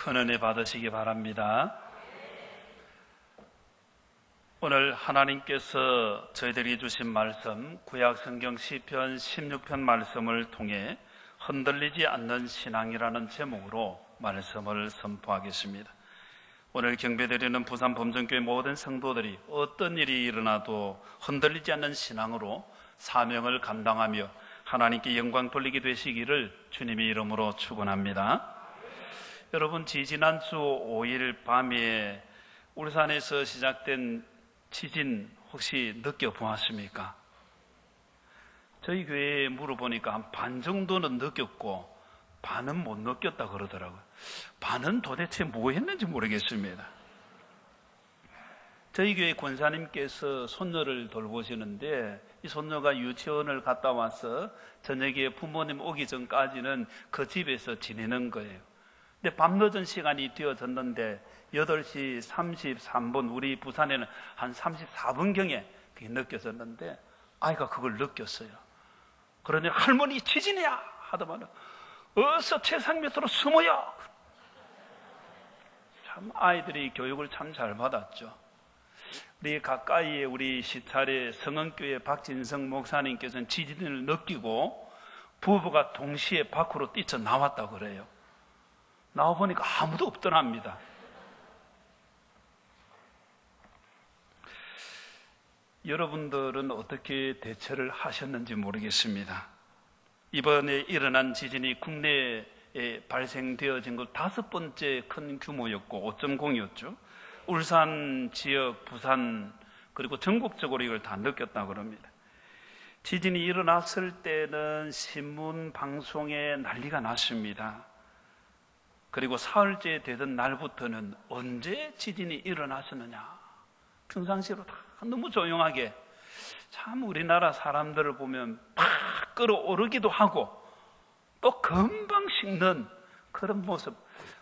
큰 은혜 받으시기 바랍니다. 오늘 하나님께서 저희들에게 주신 말씀, 구약 성경 시편 16편 말씀을 통해 흔들리지 않는 신앙이라는 제목으로 말씀을 선포하겠습니다. 오늘 경배드리는 부산 범정교회 모든 성도들이 어떤 일이 일어나도 흔들리지 않는 신앙으로 사명을 감당하며 하나님께 영광 돌리게 되시기를 주님의 이름으로 축원합니다. 여러분, 지지난주 5일 밤에 울산에서 시작된 지진 혹시 느껴보았습니까? 저희 교회에 물어보니까 한 반 정도는 느꼈고 반은 못 느꼈다 그러더라고요. 반은 도대체 뭐 했는지 모르겠습니다. 저희 교회 권사님께서 손녀를 돌보시는데 이 손녀가 유치원을 갔다 와서 저녁에 부모님 오기 전까지는 그 집에서 지내는 거예요. 근데 밤늦은 시간이 되어졌는데 8시 33분, 우리 부산에는 한 34분경에 그게 느껴졌는데 아이가 그걸 느꼈어요. 그러니 할머니 지진이야 하더만 어서 책상 밑으로 숨어요. 참 아이들이 교육을 참 잘 받았죠. 우리 가까이에 우리 시찰의 성恩교회 박진성 목사님께서는 지진을 느끼고 부부가 동시에 밖으로 뛰쳐나왔다고 그래요. 나와보니까 아무도 없더랍니다. 여러분들은 어떻게 대처를 하셨는지 모르겠습니다. 이번에 일어난 지진이 국내에 발생되어진 것 5번째 큰 규모였고 5.0이었죠. 울산 지역, 부산 그리고 전국적으로 이걸 다 느꼈다고 합니다. 지진이 일어났을 때는 신문 방송에 난리가 났습니다. 그리고 사흘째 되던 날부터는 언제 지진이 일어났었느냐, 평상시로 다 너무 조용하게, 참 우리나라 사람들을 보면 팍 끌어오르기도 하고 또 금방 식는 그런 모습,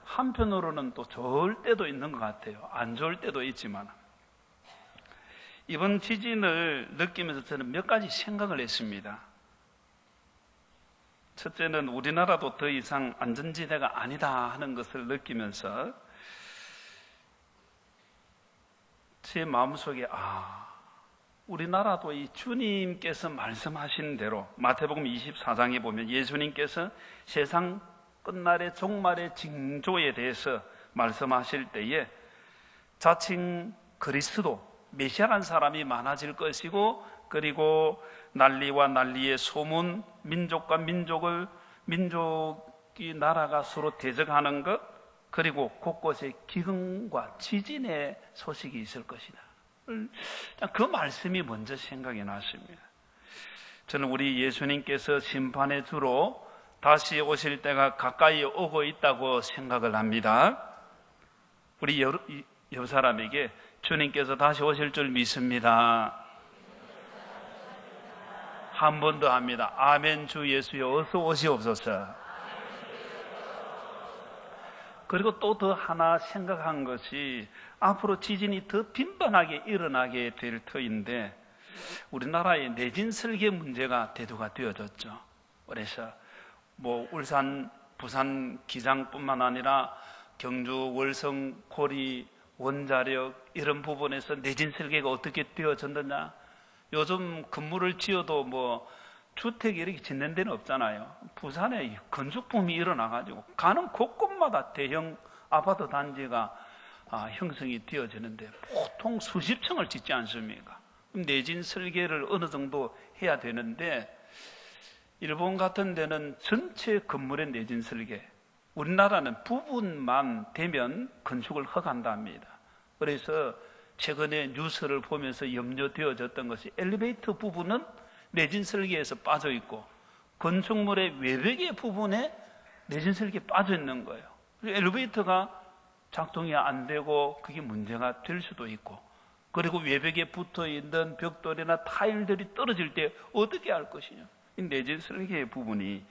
한편으로는 또 좋을 때도 있는 것 같아요. 안 좋을 때도 있지만 이번 지진을 느끼면서 저는 몇 가지 생각을 했습니다. 첫째는 우리나라도 더 이상 안전지대가 아니다 하는 것을 느끼면서 제 마음속에 우리나라도 이 주님께서 말씀하신 대로 마태복음 24장에 보면 예수님께서 세상 끝날의 종말의 징조에 대해서 말씀하실 때에 자칭 그리스도 메시아라는 사람이 많아질 것이고, 그리고 난리와 난리의 소문, 민족과 민족이 나라가 서로 대적하는 것, 그리고 곳곳에 기근과 지진의 소식이 있을 것이다. 그 말씀이 먼저 생각이 났습니다. 저는 우리 예수님께서 심판의 주로 다시 오실 때가 가까이 오고 있다고 생각을 합니다. 우리 옆 사람에게 주님께서 다시 오실 줄 믿습니다. 한 번 더 합니다. 아멘. 주 예수여 어서 오시옵소서. 그리고 또 더 하나 생각한 것이 앞으로 지진이 더 빈번하게 일어나게 될 터인데 우리나라의 내진 설계 문제가 대두가 되어졌죠. 그래서 울산, 부산 기장뿐만 아니라 경주, 월성, 고리, 원자력 이런 부분에서 내진 설계가 어떻게 되어졌느냐. 요즘 건물을 지어도 주택이 이렇게 짓는 데는 없잖아요. 부산에 건축붐이 일어나가지고 가는 곳곳마다 대형 아파트 단지가 형성이 되어지는데 보통 수십 층을 짓지 않습니까? 내진 설계를 어느 정도 해야 되는데 일본 같은 데는 전체 건물의 내진 설계, 우리나라는 부분만 되면 건축을 허가한다 합니다. 그래서 최근에 뉴스를 보면서 염려되어졌던 것이 엘리베이터 부분은 내진 설계에서 빠져 있고 건축물의 외벽의 부분에 내진 설계에 빠져 있는 거예요. 엘리베이터가 작동이 안 되고 그게 문제가 될 수도 있고, 그리고 외벽에 붙어 있는 벽돌이나 타일들이 떨어질 때 어떻게 할 것이냐. 이 내진 설계의 부분이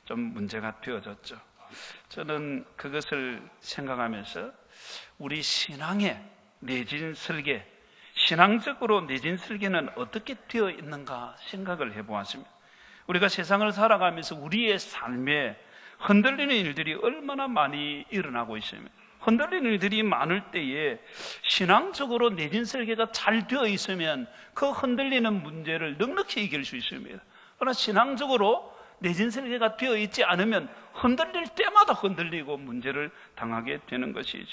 좀 문제가 되어졌죠. 저는 그것을 생각하면서 우리 신앙의 내진 설계, 신앙적으로 내진 설계는 어떻게 되어 있는가 생각을 해보았습니다. 우리가 세상을 살아가면서 우리의 삶에 흔들리는 일들이 얼마나 많이 일어나고 있습니다. 흔들리는 일들이 많을 때에 신앙적으로 내진 설계가 잘 되어 있으면 그 흔들리는 문제를 넉넉히 이길 수 있습니다. 그러나 신앙적으로 내진 설계가 되어 있지 않으면 흔들릴 때마다 흔들리고 문제를 당하게 되는 것이죠.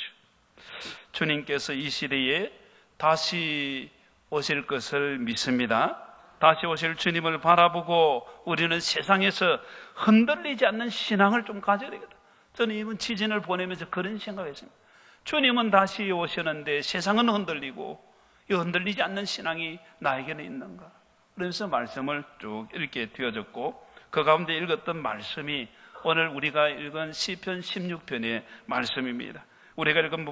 주님께서 이 시대에 다시 오실 것을 믿습니다. 다시 오실 주님을 바라보고 우리는 세상에서 흔들리지 않는 신앙을 좀 가져야 되겠다. 저는 이번 지진을 보내면서 그런 생각을 했습니다. 주님은 다시 오시는데 세상은 흔들리고 이 흔들리지 않는 신앙이 나에게는 있는가? 그래서 말씀을 쭉 읽게 되어졌고 그 가운데 읽었던 말씀이 오늘 우리가 읽은 시편 16편의 말씀입니다. 우리가 읽은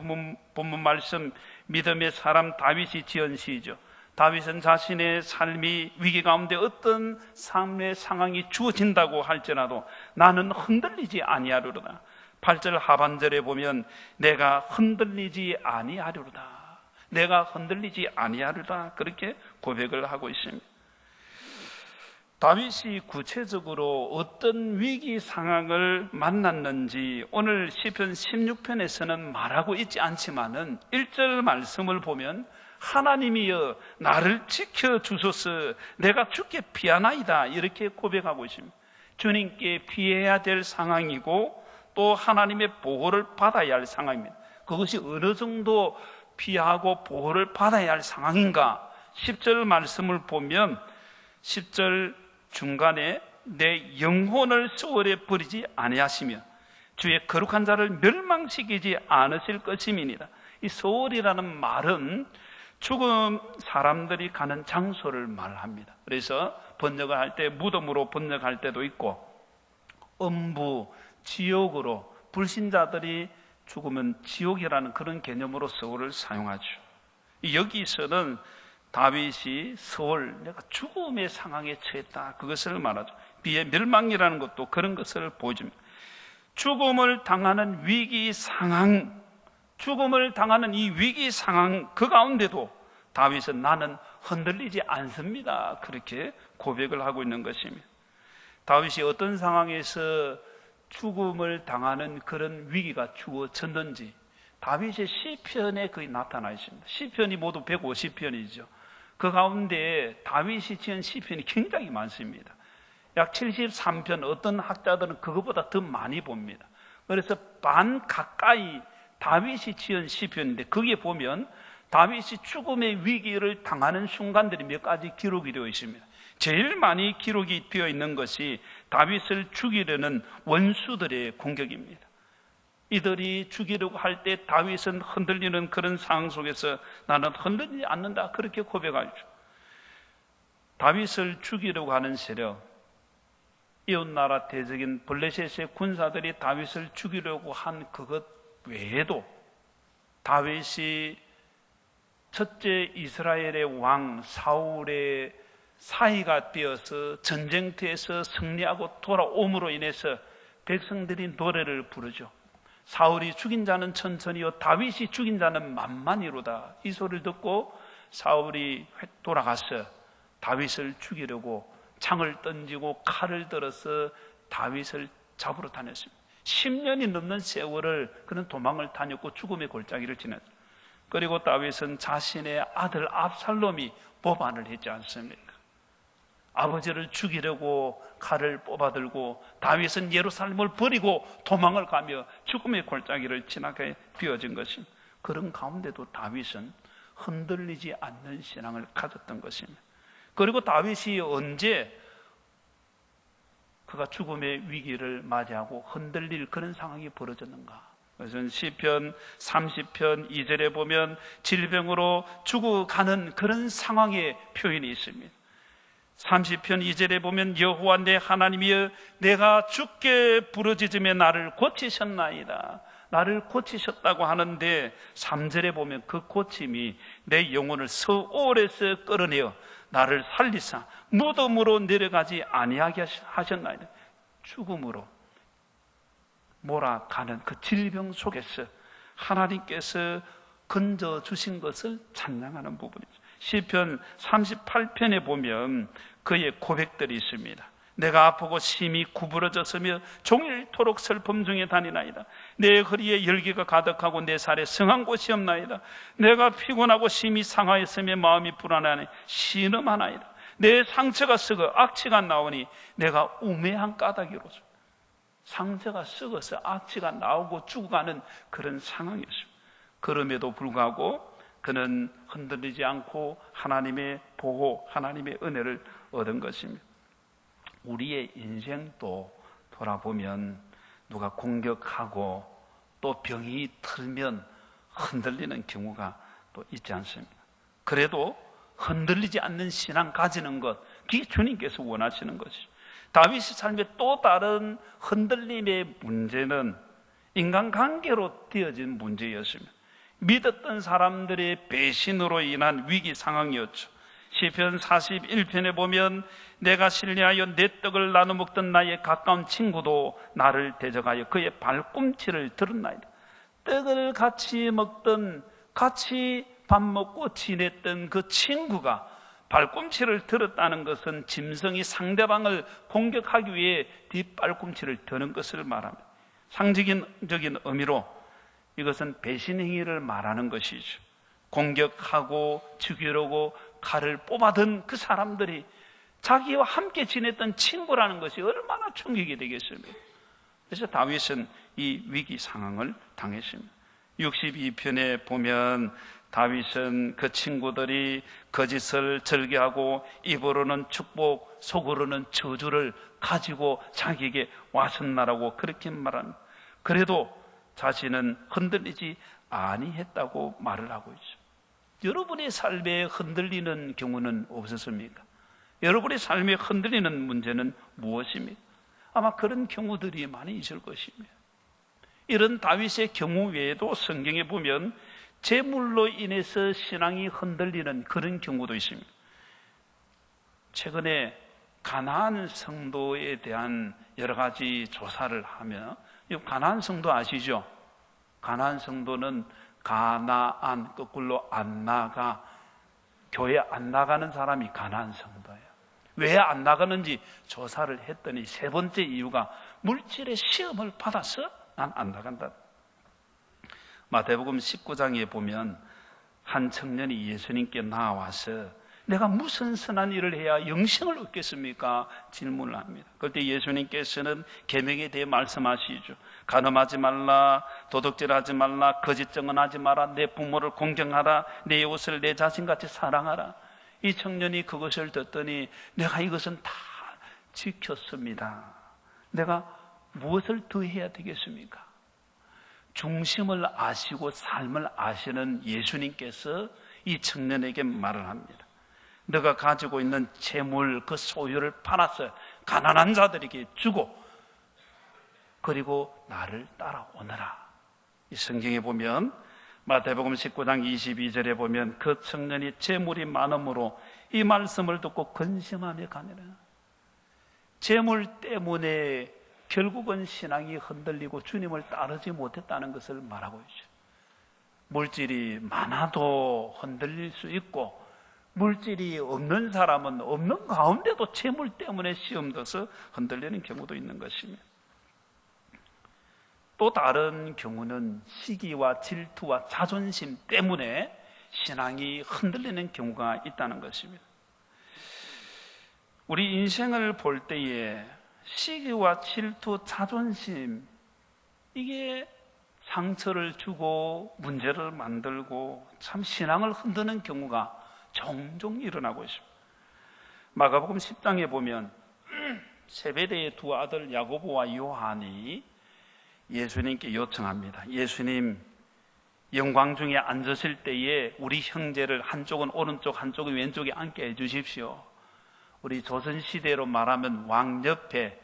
본문 말씀, 믿음의 사람 다윗이 지은 시죠. 다윗은 자신의 삶이 위기 가운데 어떤 삶의 상황이 주어진다고 할지라도 나는 흔들리지 아니하리로다. 8절 하반절에 보면 내가 흔들리지 아니하리로다. 내가 흔들리지 아니하리로다. 그렇게 고백을 하고 있습니다. 다윗이 구체적으로 어떤 위기 상황을 만났는지 오늘 시편 16편에서는 말하고 있지 않지만은 1절 말씀을 보면 하나님이여 나를 지켜주소서 내가 주께 피하나이다 이렇게 고백하고 있습니다. 주님께 피해야 될 상황이고 또 하나님의 보호를 받아야 할 상황입니다. 그것이 어느 정도 피하고 보호를 받아야 할 상황인가? 10절 말씀을 보면 10절 중간에 내 영혼을 수월에 버리지 아니하시며 주의 거룩한 자를 멸망시키지 않으실 것임이니라. 이 소월이라는 말은 죽은 사람들이 가는 장소를 말합니다. 그래서 번역을 할 때 무덤으로 번역할 때도 있고 음부, 지옥으로 불신자들이 죽으면 지옥이라는 그런 개념으로 서울을 사용하죠. 여기서는 다윗이 서울, 내가 죽음의 상황에 처했다. 그것을 말하죠. 비의 멸망이라는 것도 그런 것을 보여줍니다. 죽음을 당하는 위기 상황, 죽음을 당하는 이 위기 상황 그 가운데도 다윗은 나는 흔들리지 않습니다. 그렇게 고백을 하고 있는 것입니다. 다윗이 어떤 상황에서 죽음을 당하는 그런 위기가 주어졌는지 다윗의 시편에 거의 나타나 있습니다. 시편이 모두 150편이죠. 그 가운데 다윗이 지은 시편이 굉장히 많습니다. 약 73편, 어떤 학자들은 그것보다 더 많이 봅니다. 그래서 반 가까이 다윗이 지은 시편인데 거기에 보면 다윗이 죽음의 위기를 당하는 순간들이 몇 가지 기록이 되어 있습니다. 제일 많이 기록이 되어 있는 것이 다윗을 죽이려는 원수들의 공격입니다. 이들이 죽이려고 할 때 다윗은 흔들리는 그런 상황 속에서 나는 흔들리지 않는다 그렇게 고백하죠. 다윗을 죽이려고 하는 세력, 이웃나라 대적인 블레셋의 군사들이 다윗을 죽이려고 한 그것 외에도 다윗이 첫째 이스라엘의 왕 사울의 사이가 되어서 전쟁터에서 승리하고 돌아옴으로 인해서 백성들이 노래를 부르죠. 사울이 죽인 자는 천천히요 다윗이 죽인 자는 만만이로다. 이 소리를 듣고 사울이 돌아가서 다윗을 죽이려고 창을 던지고 칼을 들어서 다윗을 잡으러 다녔습니다. 10년이 넘는 세월을 그는 도망을 다녔고 죽음의 골짜기를 지났습니다. 그리고 다윗은 자신의 아들 압살롬이 보반을 했지 않습니까? 아버지를 죽이려고 칼을 뽑아들고 다윗은 예루살렘을 버리고 도망을 가며 죽음의 골짜기를 지나게 되어진 것입니다. 그런 가운데도 다윗은 흔들리지 않는 신앙을 가졌던 것입니다. 그리고 다윗이 언제 그가 죽음의 위기를 맞이하고 흔들릴 그런 상황이 벌어졌는가? 그것은 시편 30편 2절에 보면 질병으로 죽어가는 그런 상황의 표현이 있습니다. 30편 2절에 보면 여호와 내 하나님이여 내가 주께 부르짖으며 나를 고치셨나이다. 나를 고치셨다고 하는데 3절에 보면 그 고침이 내 영혼을 서올에서 끌어내어 나를 살리사 무덤으로 내려가지 아니하게 하셨나이다. 죽음으로 몰아가는 그 질병 속에서 하나님께서 건져주신 것을 찬양하는 부분이죠. 시편 38편에 보면 그의 고백들이 있습니다. 내가 아프고 심히 구부러졌으며 종일토록 슬픔 중에 다니나이다. 내 허리에 열기가 가득하고 내 살에 성한 곳이 없나이다. 내가 피곤하고 심히 상하였으며 마음이 불안하니 신음하나이다. 내 상처가 썩어 악취가 나오니 내가 우매한 까닭이로소. 상처가 썩어서 악취가 나오고 죽어가는 그런 상황이었습니다. 그럼에도 불구하고 그는 흔들리지 않고 하나님의 보호, 하나님의 은혜를 얻은 것입니다. 우리의 인생도 돌아보면 누가 공격하고 또 병이 들면 흔들리는 경우가 또 있지 않습니까? 그래도 흔들리지 않는 신앙 가지는 것, 그게 주님께서 원하시는 것이죠. 다윗의 삶의 또 다른 흔들림의 문제는 인간관계로 되어진 문제였습니다. 믿었던 사람들의 배신으로 인한 위기 상황이었죠. 시편 41편에 보면 내가 신뢰하여 내 떡을 나눠 먹던 나의 가까운 친구도 나를 대적하여 그의 발꿈치를 들었나이다. 떡을 같이 먹던, 같이 밥 먹고 지냈던 그 친구가 발꿈치를 들었다는 것은 짐승이 상대방을 공격하기 위해 뒷발꿈치를 드는 것을 말합니다. 상징적인 의미로 이것은 배신 행위를 말하는 것이죠. 공격하고 죽이려고 칼을 뽑아든 그 사람들이 자기와 함께 지냈던 친구라는 것이 얼마나 충격이 되겠습니까? 그래서 다윗은 이 위기 상황을 당했습니다. 62편에 보면 다윗은 그 친구들이 거짓을 절개하고 입으로는 축복, 속으로는 저주를 가지고 자기에게 왔었나라고 그렇게 말합니다. 그래도 자신은 흔들리지 아니했다고 말을 하고 있죠. 여러분의 삶에 흔들리는 경우는 없었습니까? 여러분의 삶에 흔들리는 문제는 무엇입니까? 아마 그런 경우들이 많이 있을 것입니다. 이런 다윗의 경우 외에도 성경에 보면 재물로 인해서 신앙이 흔들리는 그런 경우도 있습니다. 최근에 가나안 성도에 대한 여러 가지 조사를 하며, 가나안 성도 아시죠? 가나안 성도는 가나안, 거꾸로 안 나가, 교회 안 나가는 사람이 가나안 성도예요. 왜 안 나가는지 조사를 했더니 세 번째 이유가 물질의 시험을 받아서 난 안 나간다. 마태복음 19장에 보면 한 청년이 예수님께 나와서 내가 무슨 선한 일을 해야 영생을 얻겠습니까? 질문을 합니다. 그때 예수님께서는 계명에 대해 말씀하시죠. 간음하지 말라, 도둑질하지 말라, 거짓 증언하지 마라, 내 부모를 공경하라, 내 이웃을 내 자신같이 사랑하라. 이 청년이 그것을 듣더니 내가 이것은 다 지켰습니다. 내가 무엇을 더 해야 되겠습니까? 중심을 아시고 삶을 아시는 예수님께서 이 청년에게 말을 합니다. 너가 가지고 있는 재물, 그 소유를 팔아서 가난한 자들에게 주고 그리고 나를 따라오너라. 이 성경에 보면 마태복음 19장 22절에 보면 그 청년이 재물이 많음으로 이 말씀을 듣고 근심하며 가니라. 재물 때문에 결국은 신앙이 흔들리고 주님을 따르지 못했다는 것을 말하고 있죠. 물질이 많아도 흔들릴 수 있고 물질이 없는 사람은 없는 가운데도 재물 때문에 시험 둬서 흔들리는 경우도 있는 것입니다. 또 다른 경우는 시기와 질투와 자존심 때문에 신앙이 흔들리는 경우가 있다는 것입니다. 우리 인생을 볼 때에 시기와 질투, 자존심, 이게 상처를 주고 문제를 만들고 참 신앙을 흔드는 경우가 종종 일어나고 있습니다. 마가복음 10장에 보면 세베대의 두 아들 야고보와 요한이 예수님께 요청합니다. 예수님, 영광 중에 앉으실 때에 우리 형제를 한쪽은 오른쪽 한쪽은 왼쪽에 앉게 해주십시오. 우리 조선시대로 말하면 왕 옆에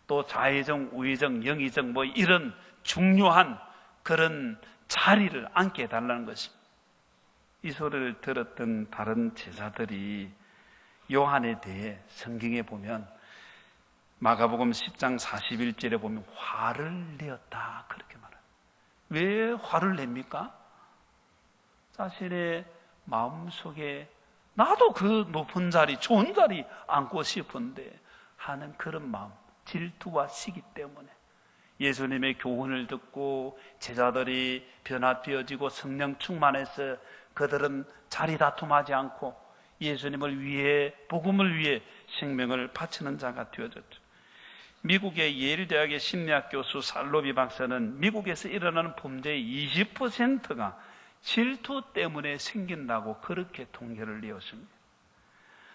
또 좌의정, 우의정, 영의정 뭐 이런 중요한 그런 자리를 앉게 해달라는 것입니다. 이 소리를 들었던 다른 제자들이 요한에 대해 성경에 보면 마가복음 10장 41절에 보면 화를 내었다 그렇게 말해요. 왜 화를 냅니까? 자신의 마음속에 나도 그 높은 자리, 좋은 자리 앉고 싶은데 하는 그런 마음, 질투와 시기 때문에 예수님의 교훈을 듣고 제자들이 변화되어지고 성령 충만해서 그들은 자리 다툼하지 않고 예수님을 위해, 복음을 위해 생명을 바치는 자가 되어졌죠. 미국의 예일 대학의 심리학 교수 살로비 박사는 미국에서 일어나는 범죄의 20%가 질투 때문에 생긴다고 그렇게 통계를 내었습니다.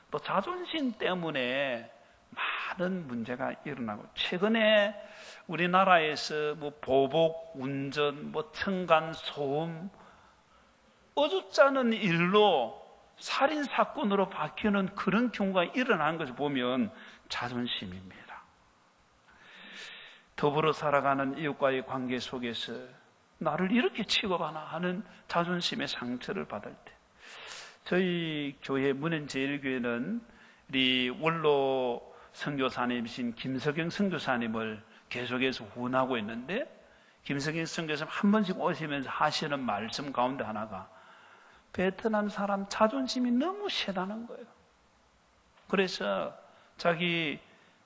또 자존심 때문에 많은 문제가 일어나고, 최근에 우리나라에서 뭐 보복, 운전, 뭐 층간 소음, 어줍지 않은 일로 살인 사건으로 바뀌는 그런 경우가 일어나는 것을 보면 자존심입니다. 더불어 살아가는 이웃과의 관계 속에서 나를 이렇게 취급하나 하는 자존심의 상처를 받을 때, 저희 교회 문현제일교회는 우리 원로 선교사님이신 김석영 선교사님을 계속해서 후원하고 있는데, 김석영 선교사님 한 번씩 오시면서 하시는 말씀 가운데 하나가 베트남 사람 자존심이 너무 세다는 거예요. 그래서 자기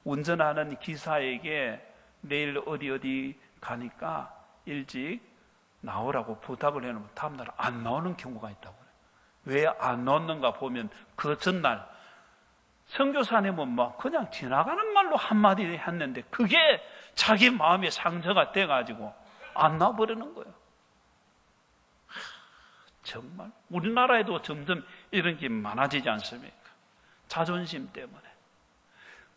운전하는 기사에게 내일 어디 가니까 일찍 나오라고 부탁을 해놓으면 다음날 안 나오는 경우가 있다고 그래요. 왜 안 나오는가 보면 그 전날 선교사님은 막 그냥 지나가는 말로 한마디 했는데 그게 자기 마음에 상처가 돼가지고 안 나와버리는 거예요. 정말 우리나라에도 점점 이런 게 많아지지 않습니까? 자존심 때문에.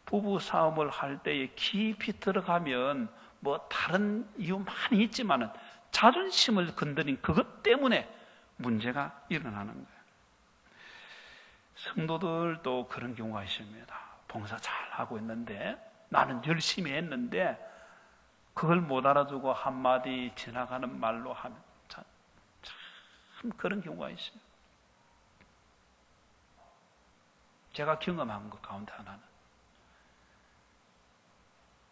부부 싸움을 할 때에 깊이 들어가면 뭐 다른 이유 많이 있지만은 자존심을 건드린 그것 때문에 문제가 일어나는 거예요. 성도들도 그런 경우가 있습니다. 봉사 잘 하고 있는데 나는 열심히 했는데 그걸 못 알아주고 한마디 지나가는 말로 하면 참 그런 경우가 있어요. 제가 경험한 것 가운데 하나는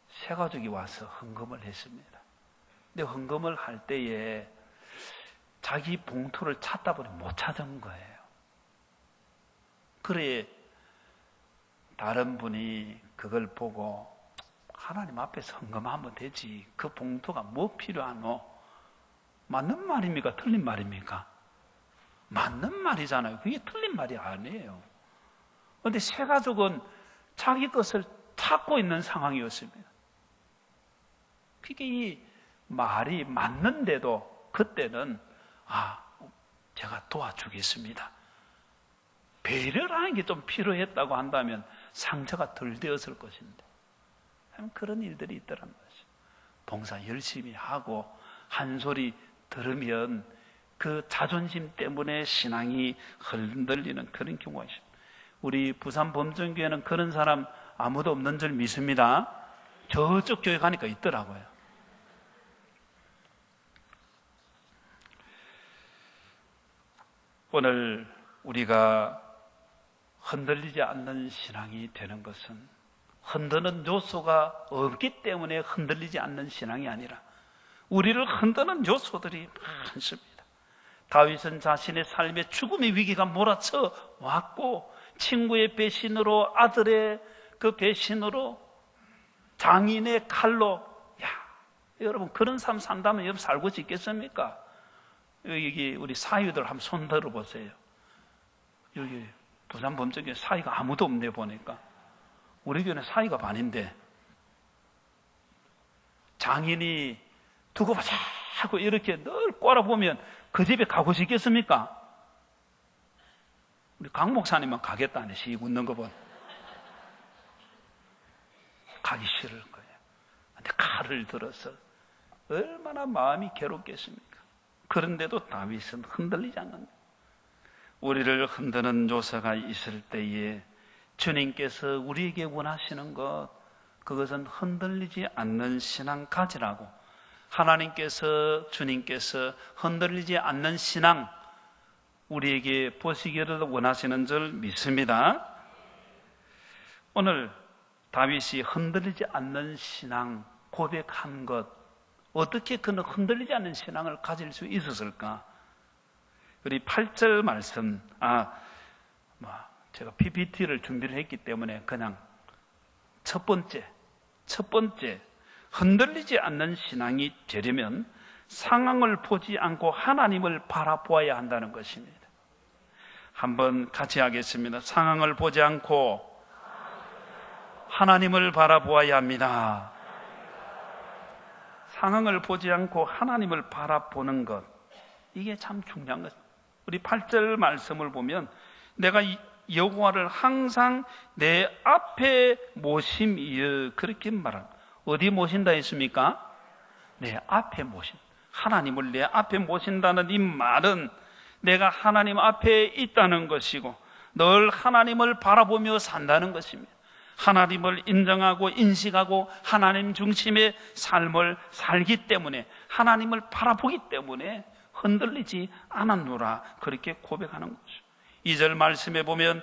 세 가족이 와서 헌금을 했습니다. 근데 헌금을 할 때에 자기 봉투를 찾다 보니 못 찾은 거예요. 그래 다른 분이 그걸 보고 하나님 앞에서 헌금하면 되지. 그 봉투가 뭐 필요하노? 맞는 말입니까? 틀린 말입니까? 맞는 말이잖아요. 그게 틀린 말이 아니에요. 그런데 세 가족은 자기 것을 찾고 있는 상황이었습니다. 그게 이 말이 맞는데도 그때는 제가 도와주겠습니다. 배려라는 게 좀 필요했다고 한다면 상처가 덜 되었을 것인데 그런 일들이 있더란 말이죠. 봉사 열심히 하고 한 소리 들으면 그 자존심 때문에 신앙이 흔들리는 그런 경우가 있습니다. 우리 부산 범정교회는 그런 사람 아무도 없는 줄 믿습니다. 저쪽 교회 가니까 있더라고요. 오늘 우리가 흔들리지 않는 신앙이 되는 것은 흔드는 요소가 없기 때문에 흔들리지 않는 신앙이 아니라 우리를 흔드는 요소들이 많습니다. 다윗은 자신의 삶에 죽음의 위기가 몰아쳐 왔고 친구의 배신으로, 아들의 그 배신으로, 장인의 칼로, 여러분 그런 삶 산다면 여러분 살고 싶겠습니까? 여기 우리 사위들 한번 손 들어보세요. 여기 부산 범정교회 사위가 아무도 없네 보니까. 우리 교회는 사위가 반인데 장인이 두고 보자 하고 이렇게 늘 꼬라보면 그 집에 가고 싶겠습니까? 우리 강 목사님만 가겠다네. 씩 웃는 거 본. 가기 싫을 거예요. 근데 칼을 들어서 얼마나 마음이 괴롭겠습니까? 그런데도 다윗은 흔들리지 않는다. 우리를 흔드는 요소가 있을 때에 주님께서 우리에게 원하시는 것, 그것은 흔들리지 않는 신앙 가지라고. 하나님께서, 주님께서 흔들리지 않는 신앙 우리에게 보시기를 원하시는 줄 믿습니다. 오늘 다윗이 흔들리지 않는 신앙 고백한 것, 어떻게 그는 흔들리지 않는 신앙을 가질 수 있었을까? 우리 8절 말씀, 제가 PPT를 준비를 했기 때문에 그냥 첫 번째, 흔들리지 않는 신앙이 되려면 상황을 보지 않고 하나님을 바라보아야 한다는 것입니다. 한번 같이 하겠습니다. 상황을 보지 않고 하나님을 바라보아야 합니다. 상황을 보지 않고 하나님을 바라보는 것, 이게 참 중요한 것입니다. 우리 8절 말씀을 보면 내가 여호와를 항상 내 앞에 모심이여, 그렇게 말합니다. 어디 모신다 했습니까? 내 앞에 모신, 하나님을 내 앞에 모신다는 이 말은 내가 하나님 앞에 있다는 것이고 늘 하나님을 바라보며 산다는 것입니다. 하나님을 인정하고 인식하고 하나님 중심의 삶을 살기 때문에, 하나님을 바라보기 때문에 흔들리지 않았노라, 그렇게 고백하는 거죠. 2절 말씀에 보면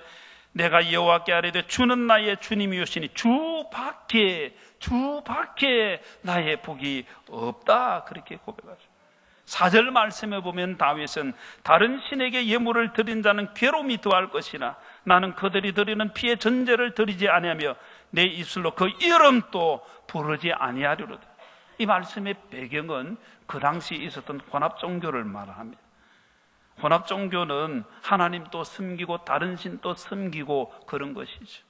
내가 여호와께 아뢰되 주는 나의 주님이오시니 주 밖에 나의 복이 없다, 그렇게 고백하죠. 4절 말씀에 보면 다윗은 다른 신에게 예물을 드린 자는 괴로움이 더할 것이나 나는 그들이 드리는 피의 전제를 드리지 아니하며 내 입술로 그 이름도 부르지 아니하리로다. 이 말씀의 배경은 그 당시 있었던 혼합종교를 말합니다. 혼합종교는 하나님도 섬기고 다른 신도 섬기고 그런 것이죠.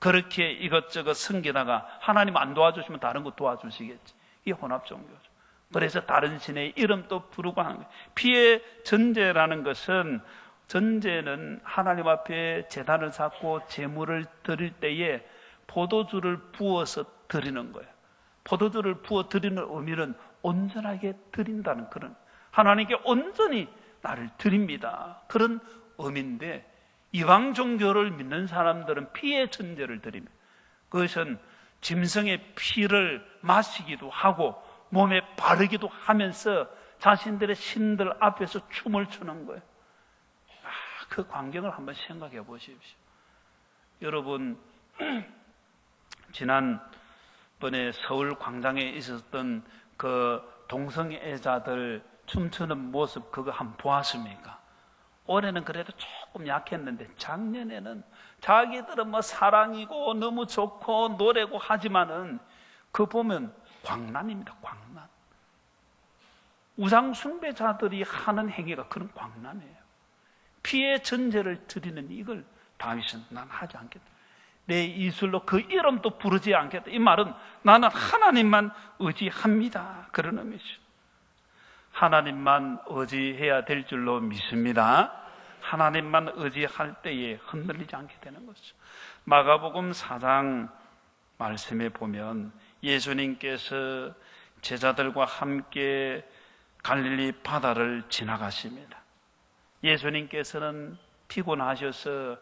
그렇게 이것저것 섬기다가 하나님 안 도와주시면 다른 거 도와주시겠지. 이게 혼합종교죠. 그래서 다른 신의 이름도 부르고 하는 거예요. 피의 전제라는 것은, 전제는 하나님 앞에 제단을 쌓고 제물을 드릴 때에 포도주를 부어서 드리는 거예요. 포도주를 부어 드리는 의미는 온전하게 드린다는, 그런, 하나님께 온전히 나를 드립니다, 그런 의미인데, 이방 종교를 믿는 사람들은 피의 전제를 드립니다. 그것은 짐승의 피를 마시기도 하고 몸에 바르기도 하면서 자신들의 신들 앞에서 춤을 추는 거예요. 그 광경을 한번 생각해 보십시오. 여러분, 지난번에 서울 광장에 있었던 그 동성애자들 춤추는 모습, 그거 한번 보았습니까? 올해는 그래도 조금 약했는데 작년에는 자기들은 뭐 사랑이고 너무 좋고 노래고 하지만은 그 보면 광란입니다. 광란. 우상 숭배자들이 하는 행위가 그런 광란이에요. 피의 전제를 드리는 이걸 다윗은 난 하지 않겠다, 내 입술로 그 이름도 부르지 않겠다, 이 말은 나는 하나님만 의지합니다, 그런 의미죠. 하나님만 의지해야 될 줄로 믿습니다. 하나님만 의지할 때에 흔들리지 않게 되는 것이죠. 마가복음 4장 말씀에 보면 예수님께서 제자들과 함께 갈릴리 바다를 지나가십니다. 예수님께서는 피곤하셔서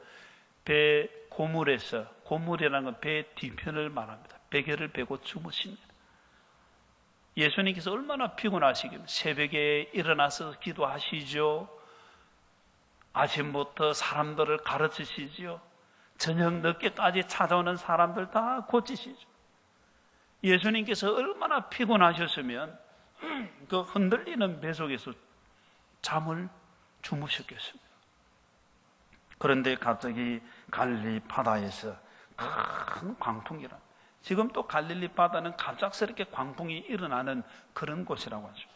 배 고물에서, 고물이라는 건 배 뒤편을 말합니다. 베개를 베고 주무십니다. 예수님께서 얼마나 피곤하시길래 새벽에 일어나서 기도하시죠. 아침부터 사람들을 가르치시죠. 저녁 늦게까지 찾아오는 사람들 다 고치시죠. 예수님께서 얼마나 피곤하셨으면 그 흔들리는 배 속에서 잠을 주무셨겠습니다. 그런데 갑자기 갈릴리 바다에서 큰 광풍이라, 지금 또 갈릴리 바다는 갑작스럽게 광풍이 일어나는 그런 곳이라고 하죠.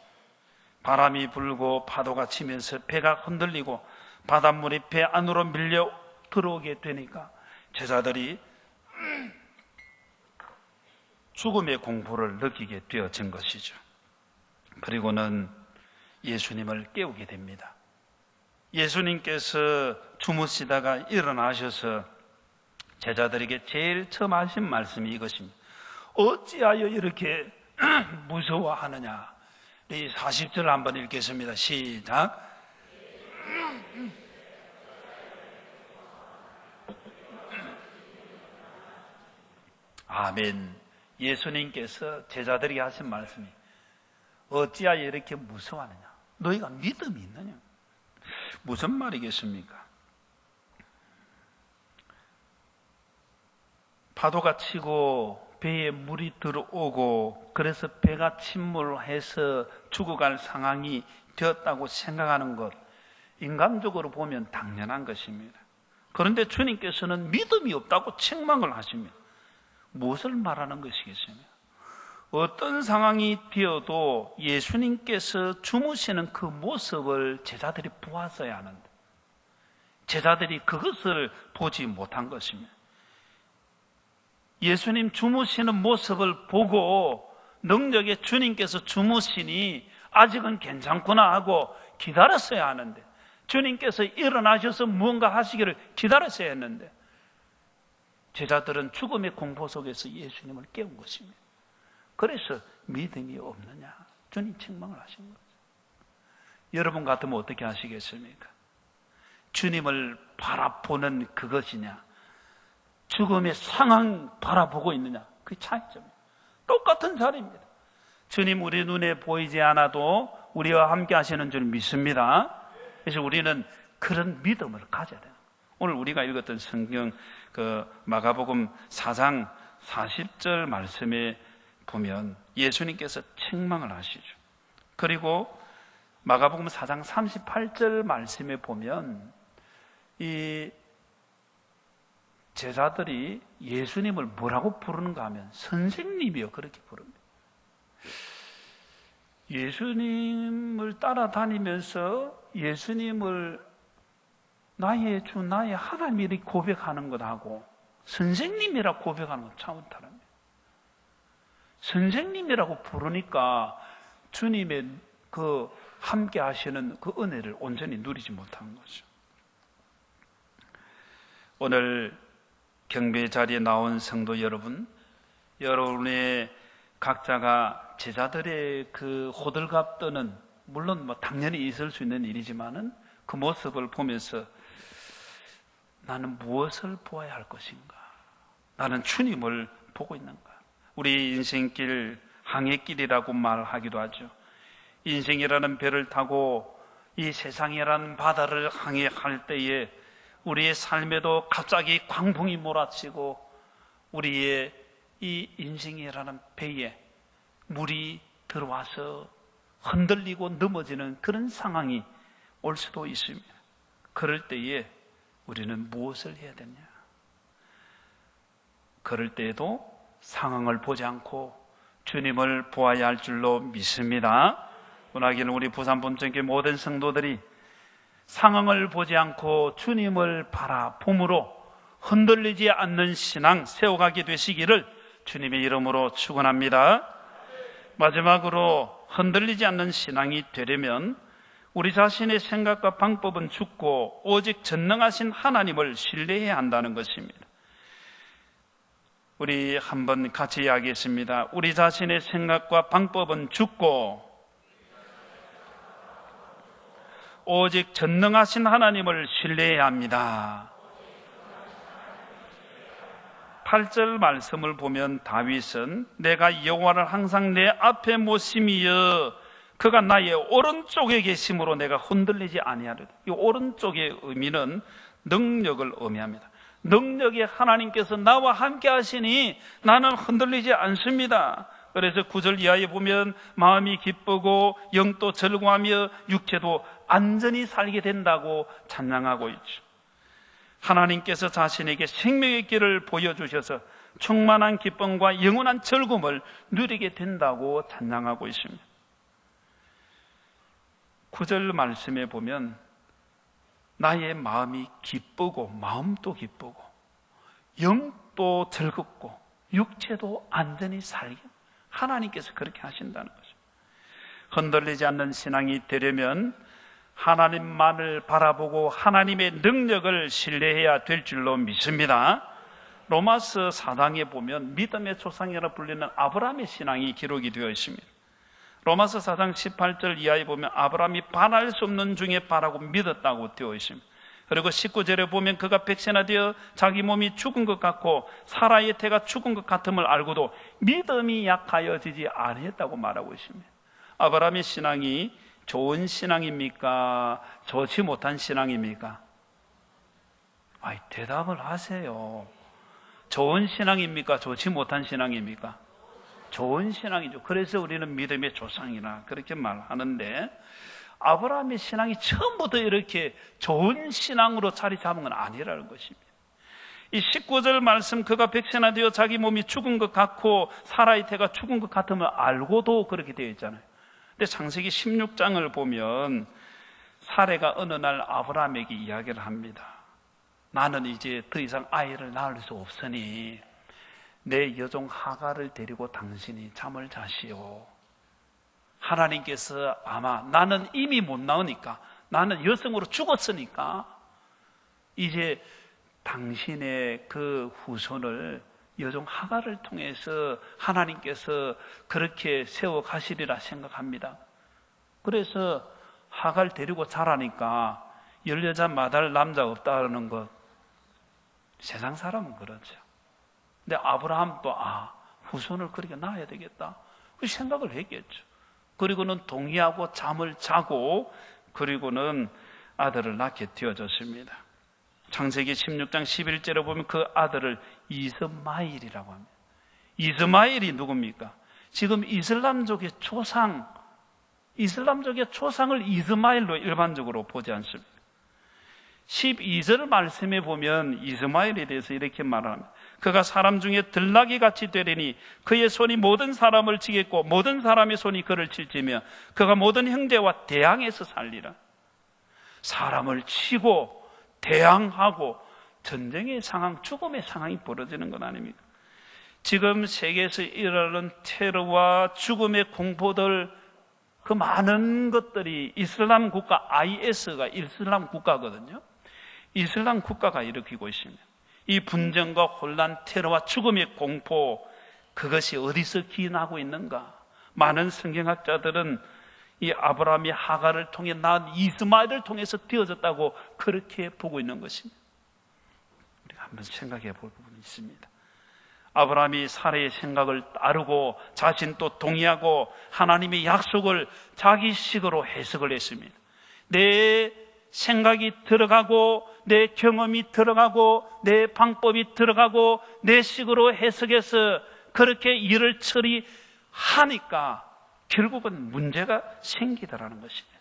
바람이 불고 파도가 치면서 배가 흔들리고 바닷물이 배 안으로 밀려 들어오게 되니까 제자들이 죽음의 공포를 느끼게 되어진 것이죠. 그리고는 예수님을 깨우게 됩니다. 예수님께서 주무시다가 일어나셔서 제자들에게 제일 처음 하신 말씀이 이것입니다. 어찌하여 이렇게 무서워하느냐. 이 40절 한번 읽겠습니다. 시작. 아멘. 예수님께서 제자들에게 하신 말씀이 어찌하여 이렇게 무서워하느냐. 너희가 믿음이 있느냐. 무슨 말이겠습니까? 파도가 치고 배에 물이 들어오고 그래서 배가 침몰해서 죽어갈 상황이 되었다고 생각하는 것, 인간적으로 보면 당연한 것입니다. 그런데 주님께서는 믿음이 없다고 책망을 하십니다. 무엇을 말하는 것이겠습니까? 어떤 상황이 되어도 예수님께서 주무시는 그 모습을 제자들이 보았어야 하는데 제자들이 그것을 보지 못한 것입니다. 예수님 주무시는 모습을 보고 능력의 주님께서 주무시니 아직은 괜찮구나 하고 기다렸어야 하는데 주님께서 일어나셔서 무언가 하시기를 기다렸어야 했는데 제자들은 죽음의 공포 속에서 예수님을 깨운 것입니다. 그래서 믿음이 없느냐 주님 책망을 하신 거죠. 여러분 같으면 어떻게 하시겠습니까? 주님을 바라보는 그것이냐 죽음의 상황 바라보고 있느냐 그게 차이점입니다. 똑같은 자리입니다. 주님 우리 눈에 보이지 않아도 우리와 함께 하시는 줄 믿습니다. 그래서 우리는 그런 믿음을 가져야 돼요. 오늘 우리가 읽었던 성경 마가복음 4장 40절 말씀에 보면 예수님께서 책망을 하시죠. 그리고 마가복음 4장 38절 말씀에 보면 이 제자들이 예수님을 뭐라고 부르는가 하면 선생님이요 그렇게 부릅니다. 예수님을 따라다니면서 예수님을 나의 주 나의 하나님이 고백하는 것하고 선생님이라고 고백하는 것 참 다릅니다. 선생님이라고 부르니까 주님의 그 함께 하시는 그 은혜를 온전히 누리지 못한 거죠. 오늘 경배 자리에 나온 성도 여러분, 여러분의 각자가 제자들의 그 호들갑 떠는 물론 당연히 있을 수 있는 일이지만은 그 모습을 보면서 나는 무엇을 보아야 할 것인가? 나는 주님을 보고 있는가? 우리 인생길 항해길이라고 말하기도 하죠. 인생이라는 배를 타고 이 세상이라는 바다를 항해할 때에 우리의 삶에도 갑자기 광풍이 몰아치고 우리의 이 인생이라는 배에 물이 들어와서 흔들리고 넘어지는 그런 상황이 올 수도 있습니다. 그럴 때에 우리는 무엇을 해야 되냐? 그럴 때에도 상황을 보지 않고 주님을 보아야 할 줄로 믿습니다. 원하기는 우리 부산본청교회 모든 성도들이 상황을 보지 않고 주님을 바라봄으로 흔들리지 않는 신앙 세워가게 되시기를 주님의 이름으로 축원합니다. 마지막으로 흔들리지 않는 신앙이 되려면 우리 자신의 생각과 방법은 죽고 오직 전능하신 하나님을 신뢰해야 한다는 것입니다. 우리 한번 같이 이야기했습니다. 우리 자신의 생각과 방법은 죽고 오직 전능하신 하나님을 신뢰해야 합니다. 8절 말씀을 보면 다윗은 내가 여호와를 항상 내 앞에 모심이여 그가 나의 오른쪽에 계심으로 내가 흔들리지 아니하리라. 이 오른쪽의 의미는 능력을 의미합니다. 능력이 하나님께서 나와 함께 하시니 나는 흔들리지 않습니다. 그래서 9절 이하에 보면 마음이 기쁘고 영도 즐거워하며 육체도 안전히 살게 된다고 찬양하고 있죠. 하나님께서 자신에게 생명의 길을 보여주셔서 충만한 기쁨과 영원한 즐거움을 누리게 된다고 찬양하고 있습니다. 9절 말씀에 보면 나의 마음이 기쁘고 마음도 기쁘고 영도 즐겁고 육체도 안전히 살게 하나님께서 그렇게 하신다는 거죠. 흔들리지 않는 신앙이 되려면 하나님만을 바라보고 하나님의 능력을 신뢰해야 될 줄로 믿습니다. 로마서 4장에 보면 믿음의 조상이라 불리는 아브라함의 신앙이 기록이 되어 있습니다. 로마서 4장 18절 이하에 보면 아브라함이 반할 수 없는 중에 바라고 믿었다고 되어 있습니다. 그리고 19절에 보면 그가 백세나 되어 자기 몸이 죽은 것 같고 사라의 태가 죽은 것 같음을 알고도 믿음이 약하여지지 아니했다고 말하고 있습니다. 아브라함의 신앙이 좋은 신앙입니까? 좋지 못한 신앙입니까? 대답을 하세요. 좋은 신앙입니까? 좋지 못한 신앙입니까? 좋은 신앙이죠. 그래서 우리는 믿음의 조상이라 그렇게 말하는데 아브라함의 신앙이 처음부터 이렇게 좋은 신앙으로 자리 잡은 건 아니라는 것입니다. 이 19절 말씀, 그가 백세나 되어 자기 몸이 죽은 것 같고 사라의 태가 죽은 것 같으면 알고도 그렇게 되어 있잖아요. 근데 창세기 16장을 보면 사레가 어느 날 아브라함에게 이야기를 합니다. 나는 이제 더 이상 아이를 낳을 수 없으니 내 여종 하갈을 데리고 당신이 잠을 자시오. 하나님께서 아마 나는 이미 못 낳으니까, 나는 여성으로 죽었으니까 이제 당신의 그 후손을 여종 하갈을 통해서 하나님께서 그렇게 세워 가시리라 생각합니다. 그래서 하갈 데리고 자라니까 열여자 마다할 남자 없다는 것, 세상 사람은 그렇죠. 근데 아브라함도 후손을 그렇게 낳아야 되겠다, 그 생각을 했겠죠. 그리고는 동의하고 잠을 자고 그리고는 아들을 낳게 되어졌습니다. 창세기 16장 11절에 보면 그 아들을 이스마일이라고 합니다. 이스마일이 누굽니까? 지금 이슬람족의 조상을 이스마일로 일반적으로 보지 않습니다. 12절 말씀에 보면 이스마일에 대해서 이렇게 말합니다. 그가 사람 중에 들나귀 같이 되리니 그의 손이 모든 사람을 치겠고 모든 사람의 손이 그를 칠지며 그가 모든 형제와 대항해서 살리라. 사람을 치고 대항하고 전쟁의 상황, 죽음의 상황이 벌어지는 건 아닙니까? 지금 세계에서 일어나는 테러와 죽음의 공포들, 그 많은 것들이 이슬람 국가, IS가 이슬람 국가거든요. 이슬람 국가가 일으키고 있습니다. 이 분쟁과 혼란, 테러와 죽음의 공포, 그것이 어디서 기인하고 있는가? 많은 성경학자들은 이 아브라함이 하갈을 통해 낳은 이스마엘을 통해서 되어졌다고 그렇게 보고 있는 것입니다. 우리가 한번 생각해 볼 부분이 있습니다. 아브라함이 사라의 생각을 따르고 자신도 동의하고 하나님의 약속을 자기 식으로 해석을 했습니다. 내 생각이 들어가고 내 경험이 들어가고 내 방법이 들어가고 내 식으로 해석해서 그렇게 일을 처리하니까 결국은 문제가 생기더라는 것입니다.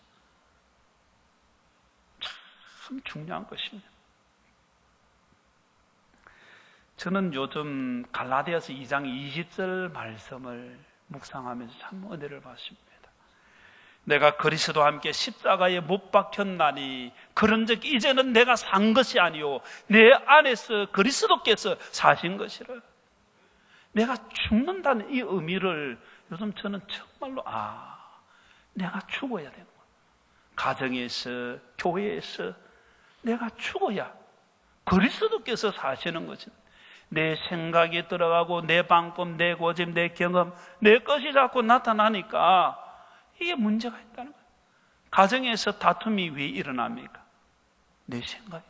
참 중요한 것입니다. 저는 요즘 갈라디아서 2장 20절 말씀을 묵상하면서 참 은혜를 받습니다. 내가 그리스도와 함께 십자가에 못 박혔나니 그런즉 이제는 내가 산 것이 아니요 내 안에서 그리스도께서 사신 것이라. 내가 죽는다는 이 의미를 요즘 저는 정말로 내가 죽어야 되는 거야. 가정에서, 교회에서 내가 죽어야 그리스도께서 사시는 것이, 내 생각이 들어가고 내 방법, 내 고집, 내 경험, 내 것이 자꾸 나타나니까 이게 문제가 있다는 거예요. 가정에서 다툼이 왜 일어납니까? 내 생각.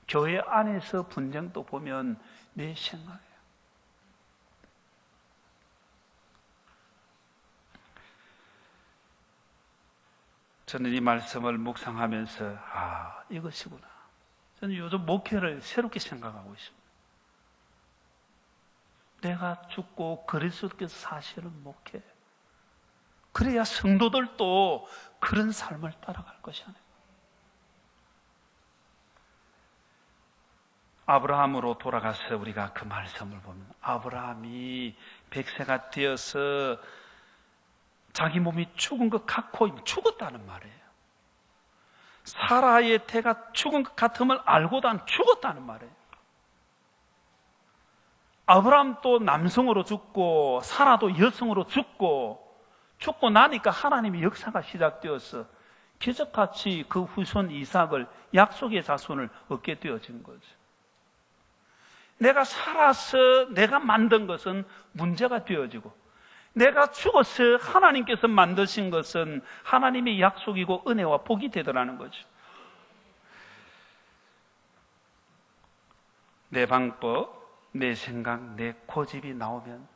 교회 안에서 분쟁도 보면 내 생각이에요. 저는 이 말씀을 묵상하면서 이것이구나. 저는 요즘 목회를 새롭게 생각하고 있습니다. 내가 죽고 그리스도께서 사시는 목회. 그래야 성도들도 그런 삶을 따라갈 것이 아니에요. 아브라함으로 돌아가서 우리가 그 말씀을 보면 아브라함이 100세가 되어서 자기 몸이 죽은 것 같고 죽었다는 말이에요. 사라의 태가 죽은 것 같음을 알고도 안 죽었다는 말이에요. 아브라함도 남성으로 죽고 사라도 여성으로 죽고 나니까 하나님의 역사가 시작되어서 기적같이 그 후손 이삭을, 약속의 자손을 얻게 되어진 거죠. 내가 살아서 내가 만든 것은 문제가 되어지고, 내가 죽어서 하나님께서 만드신 것은 하나님의 약속이고 은혜와 복이 되더라는 거죠. 내 방법, 내 생각, 내 고집이 나오면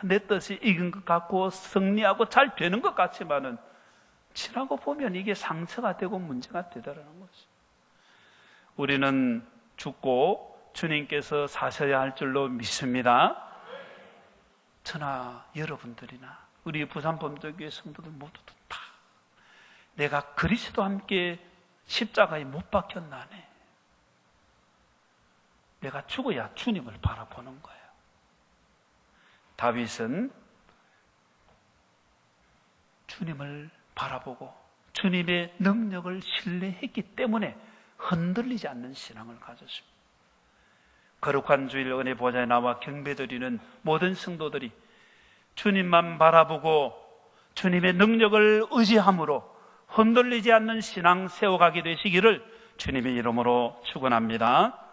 내 뜻이 익은 것 같고 승리하고 잘 되는 것 같지만은 지나고 보면 이게 상처가 되고 문제가 되더라는 거죠. 우리는 죽고 주님께서 사셔야 할 줄로 믿습니다. 저나 여러분들이나 우리 부산범죄교회 성도들 모두도 다 내가 그리스도와 함께 십자가에 못 박혔나네. 내가 죽어야 주님을 바라보는 거예요. 다윗은 주님을 바라보고 주님의 능력을 신뢰했기 때문에 흔들리지 않는 신앙을 가졌습니다. 거룩한 주일 은혜 보좌에 나와 경배드리는 모든 성도들이 주님만 바라보고 주님의 능력을 의지함으로 흔들리지 않는 신앙 세워가게 되시기를 주님의 이름으로 축원합니다.